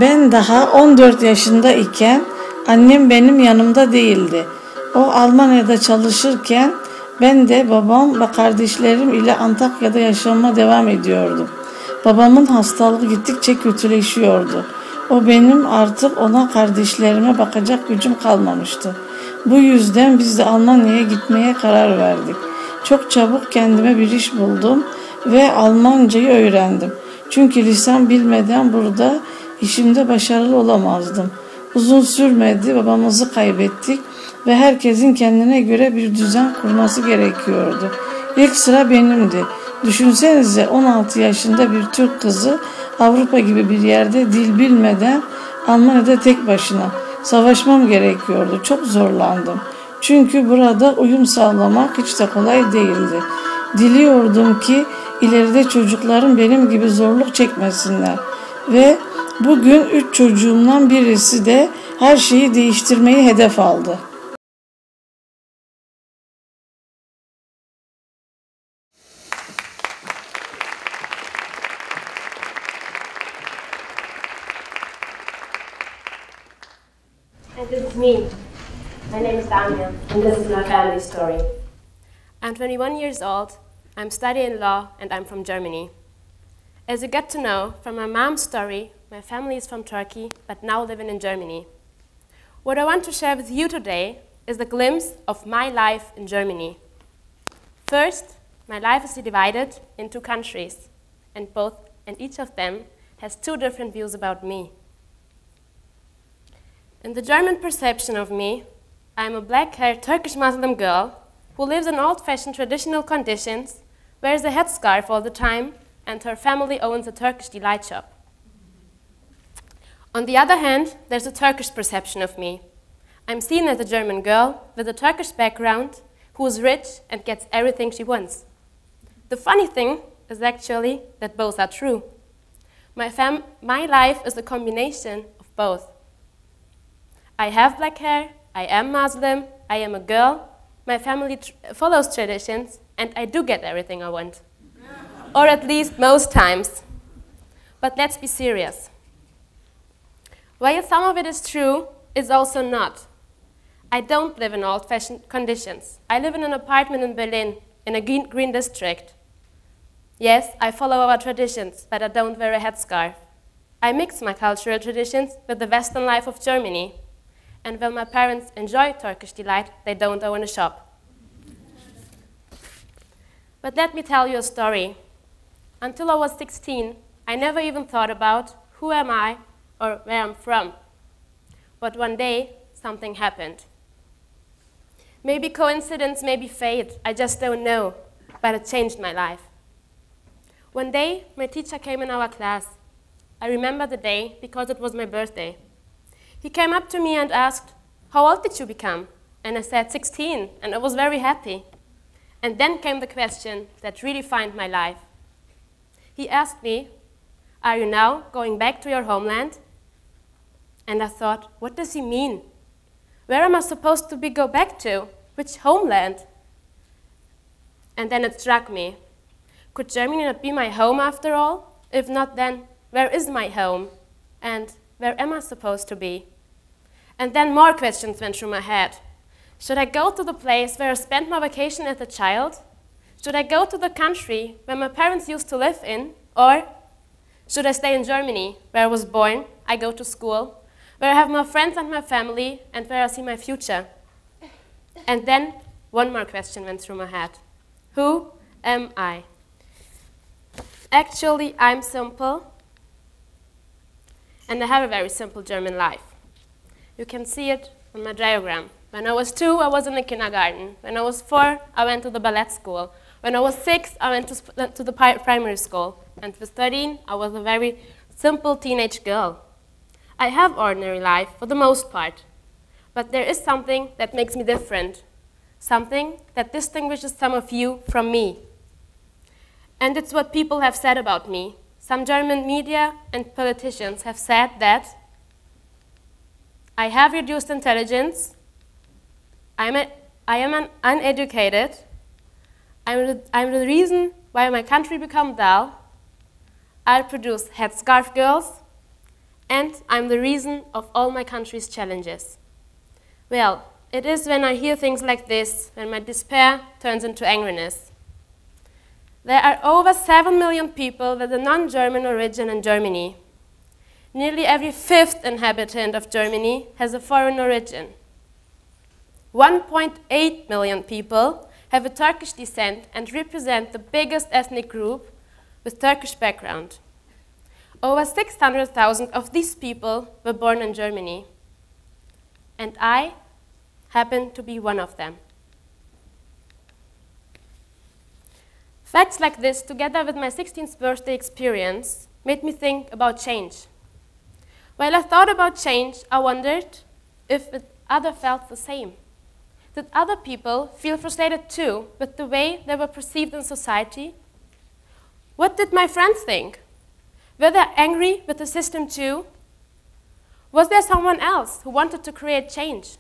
Ben daha 14 yaşında iken annem benim yanımda değildi. O Almanya'da çalışırken ben de babam ve kardeşlerim ile Antakya'da yaşamama devam ediyordum. Babamın hastalığı gittikçe kötüleşiyordu. O benim artık ona kardeşlerime bakacak gücüm kalmamıştı. Bu yüzden biz de Almanya'ya gitmeye karar verdik. Çok çabuk kendime bir iş buldum ve Almancayı öğrendim. Çünkü lisan bilmeden burada işimde başarılı olamazdım. Uzun sürmedi, babamızı kaybettik ve herkesin kendine göre bir düzen kurması gerekiyordu. İlk sıra benimdi. Düşünsenize 16 yaşında bir Türk kızı Avrupa gibi bir yerde dil bilmeden Almanya'da tek başına savaşmam gerekiyordu. Çok zorlandım. Çünkü burada uyum sağlamak hiç de kolay değildi. Diliyordum ki ileride çocuklarım benim gibi zorluk çekmesinler. Ve bugün 3 çocuğumdan birisi de her şeyi değiştirmeyi hedef aldı. And this is me. My name is Lamia, and this is my family story. I'm 21 years old, I'm studying law, and I'm from Germany. As you get to know from my mom's story, my family is from Turkey, but now living in Germany. What I want to share with you today is a glimpse of my life in Germany. First, my life is divided in 2 countries, and each of them has 2 different views about me. In the German perception of me, I am a black-haired Turkish Muslim girl who lives in old-fashioned traditional conditions, wears a headscarf all the time, and her family owns a Turkish delight shop. On the other hand, there's a Turkish perception of me. I'm seen as a German girl with a Turkish background who is rich and gets everything she wants. The funny thing is actually that both are true. My life is a combination of both. I have black hair, I am Muslim, I am a girl, my family follows traditions, and I do get everything I want. Or at least most times. But let's be serious. While some of it is true, it's also not. I don't live in old-fashioned conditions. I live in an apartment in Berlin, in a green district. Yes, I follow our traditions, but I don't wear a headscarf. I mix my cultural traditions with the Western life of Germany. And while my parents enjoy Turkish delight, they don't own a shop. But let me tell you a story. Until I was 16, I never even thought about who am I or where I'm from. But one day, something happened. Maybe coincidence, maybe fate, I just don't know, but it changed my life. One day, my teacher came in our class. I remember the day because it was my birthday. He came up to me and asked, "How old did you become?" And I said, 16, and I was very happy. And then came the question that really defined my life. He asked me, "Are you now going back to your homeland?" And I thought, what does he mean? Where am I supposed to go back to? Which homeland? And then it struck me. Could Germany not be my home after all? If not, then where is my home? And where am I supposed to be? And then more questions went through my head. Should I go to the place where I spent my vacation as a child? Should I go to the country where my parents used to live in? Or should I stay in Germany, where I was born, I go to school, where I have my friends and my family, and where I see my future? And then one more question went through my head. Who am I? Actually, I'm simple, and I have a very simple German life. You can see it on my diagram. When I was 2, I was in the kindergarten. When I was 4, I went to the ballet school. When I was 6, I went to the primary school. And with 13, I was a very simple teenage girl. I have ordinary life for the most part. But there is something that makes me different. Something that distinguishes some of you from me. And it's what people have said about me. Some German media and politicians have said that I have reduced intelligence, I am uneducated, I'm the reason why my country become dull, I produce headscarf girls, and I'm the reason of all my country's challenges. Well, it is when I hear things like this, when my despair turns into angriness. There are over 7 million people with a non-German origin in Germany. Nearly every fifth inhabitant of Germany has a foreign origin. 1.8 million people have a Turkish descent and represent the biggest ethnic group with Turkish background. Over 600,000 of these people were born in Germany. And I happen to be one of them. Facts like this, together with my 16th birthday experience, made me think about change. While I thought about change, I wondered if others felt the same. Did other people feel frustrated too with the way they were perceived in society? What did my friends think? Were they angry with the system too? Was there someone else who wanted to create change?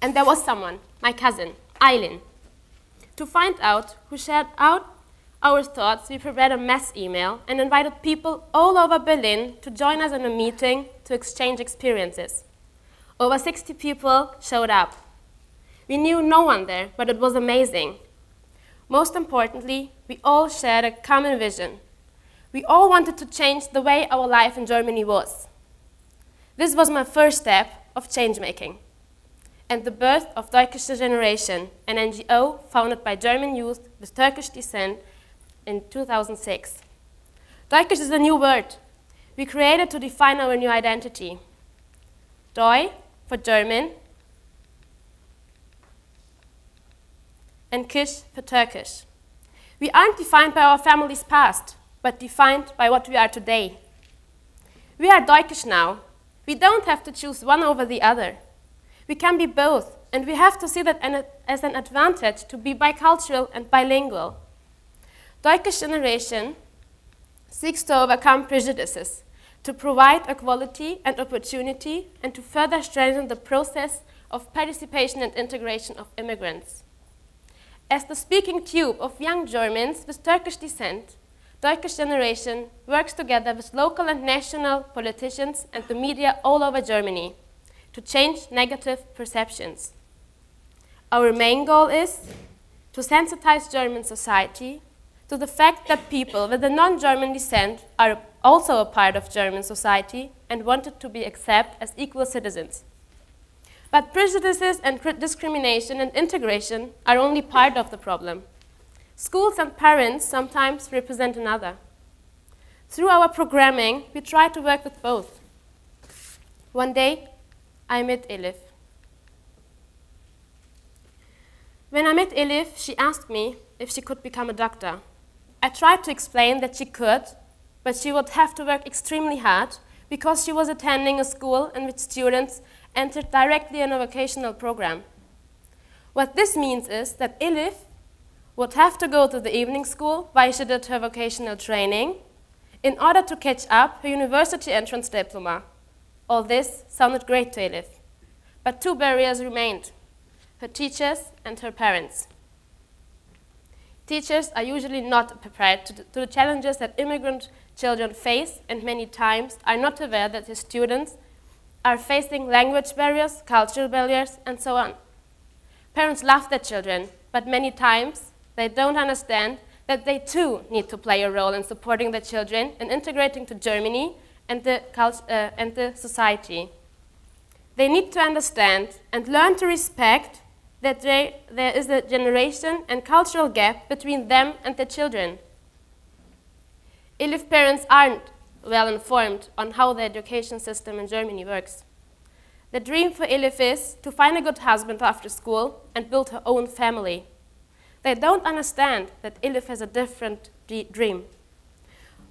And there was someone, my cousin, Eileen. To find out who shared out our thoughts, we prepared a mass email and invited people all over Berlin to join us in a meeting to exchange experiences. Over 60 people showed up. We knew no one there, but it was amazing. Most importantly, we all shared a common vision. We all wanted to change the way our life in Germany was. This was my first step of change-making and the birth of TEDxYSE Generation, an NGO founded by German youth with Turkish descent in 2006. TEDx is a new word we created to define our new identity. Deu for German and Kish for Turkish. We aren't defined by our family's past, but defined by what we are today. We are Deutsch now. We don't have to choose one over the other. We can be both, and we have to see that as an advantage to be bicultural and bilingual. TEDx Generation seeks to overcome prejudices, to provide equality and opportunity, and to further strengthen the process of participation and integration of immigrants. As the speaking tube of young Germans with Turkish descent, TEDx Generation works together with local and national politicians and the media all over Germany to change negative perceptions. Our main goal is to sensitize German society to the fact that people with a non-German descent are also a part of German society and wanted to be accepted as equal citizens. But prejudices and discrimination and integration are only part of the problem. Schools and parents sometimes represent another. Through our programming, we try to work with both. One day, I met Elif. When I met Elif, she asked me if she could become a doctor. I tried to explain that she could, but she would have to work extremely hard because she was attending a school in which students entered directly in a vocational program. What this means is that Elif would have to go to the evening school while she did her vocational training in order to catch up her university entrance diploma. All this sounded great to Elif, but two barriers remained: her teachers and her parents. Teachers are usually not prepared to the challenges that immigrant children face, and many times are not aware that their students are facing language barriers, cultural barriers, and so on. Parents love their children, but many times they don't understand that they too need to play a role in supporting their children and integrating to Germany and the society. They need to understand and learn to respect that there is a generation and cultural gap between them and their children. Elif parents aren't well informed on how the education system in Germany works. The dream for Elif is to find a good husband after school and build her own family. They don't understand that Elif has a different dream.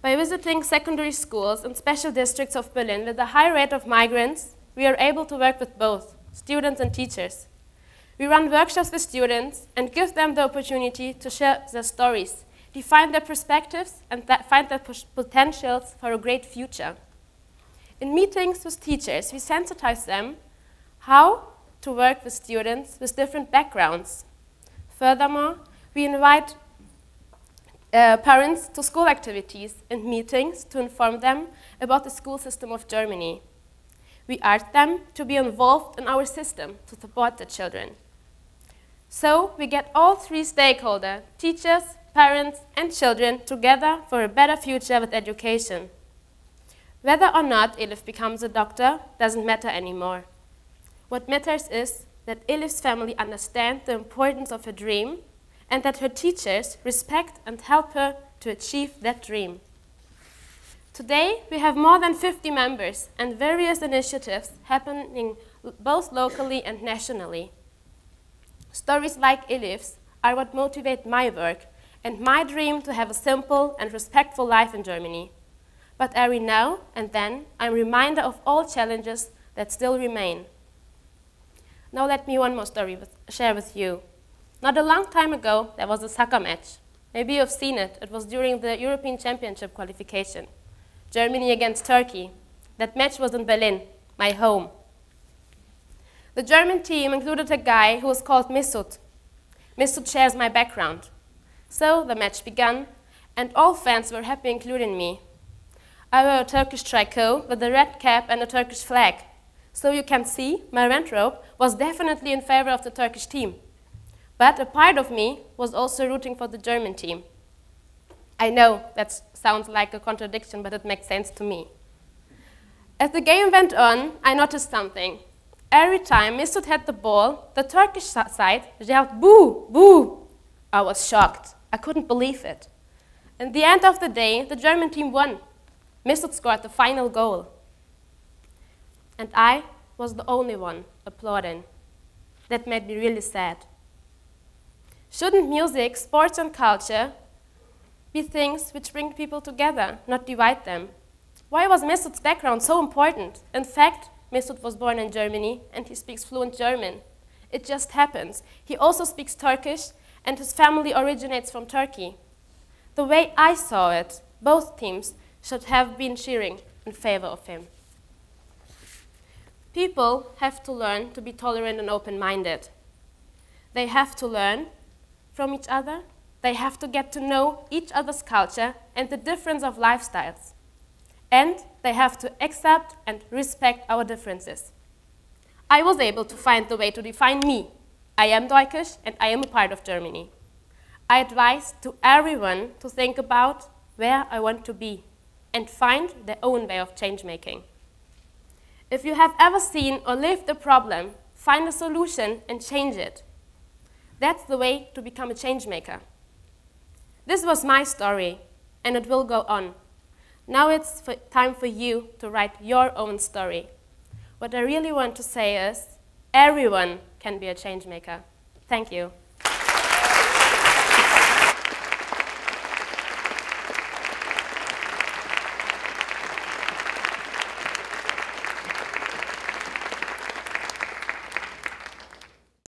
By visiting secondary schools in special districts of Berlin with a high rate of migrants, we are able to work with both students and teachers. We run workshops with students and give them the opportunity to share their stories, define their perspectives, and find their potentials for a great future. In meetings with teachers, we sensitize them how to work with students with different backgrounds. Furthermore, we invite parents to school activities and meetings to inform them about the school system of Germany. We asked them to be involved in our system to support the children. So we get all three stakeholders, teachers, parents, and children together for a better future with education. Whether or not Elif becomes a doctor doesn't matter anymore. What matters is that Elif's family understands the importance of her dream and that her teachers respect and help her to achieve that dream. Today, we have more than 50 members and various initiatives happening both locally and nationally. Stories like Elif's are what motivate my work and my dream to have a simple and respectful life in Germany. But every now and then, I'm reminded of all challenges that still remain. Now let me one more story share with you. Not a long time ago, there was a soccer match. Maybe you've seen it. It was during the European Championship qualification. Germany against Turkey. That match was in Berlin, my home. The German team included a guy who was called Mesut. Mesut shares my background. So the match began, and all fans were happy, including me. I wore a Turkish tricot with a red cap and a Turkish flag. So you can see, my wardrobe was definitely in favor of the Turkish team. But a part of me was also rooting for the German team. I know that sounds like a contradiction, but it makes sense to me. As the game went on, I noticed something. Every time Mesut had the ball, the Turkish side yelled, "Boo! Boo!" I was shocked. I couldn't believe it. At the end of the day, the German team won. Mesut scored the final goal. And I was the only one applauding. That made me really sad. Shouldn't music, sports, and culture be things which bring people together, not divide them? Why was Mesut's background so important? In fact, Mesut was born in Germany and he speaks fluent German. It just happens. He also speaks Turkish and his family originates from Turkey. The way I saw it, both teams should have been cheering in favor of him. People have to learn to be tolerant and open-minded. They have to learn from each other. They have to get to know each other's culture and the difference of lifestyles. And they have to accept and respect our differences. I was able to find the way to define me. I am Turkish and I am a part of Germany. I advise to everyone to think about where I want to be and find their own way of change-making. If you have ever seen or lived a problem, find a solution and change it. That's the way to become a change maker. This was my story, and it will go on. Now it's time for you to write your own story. What I really want to say is, everyone can be a change maker. Thank you.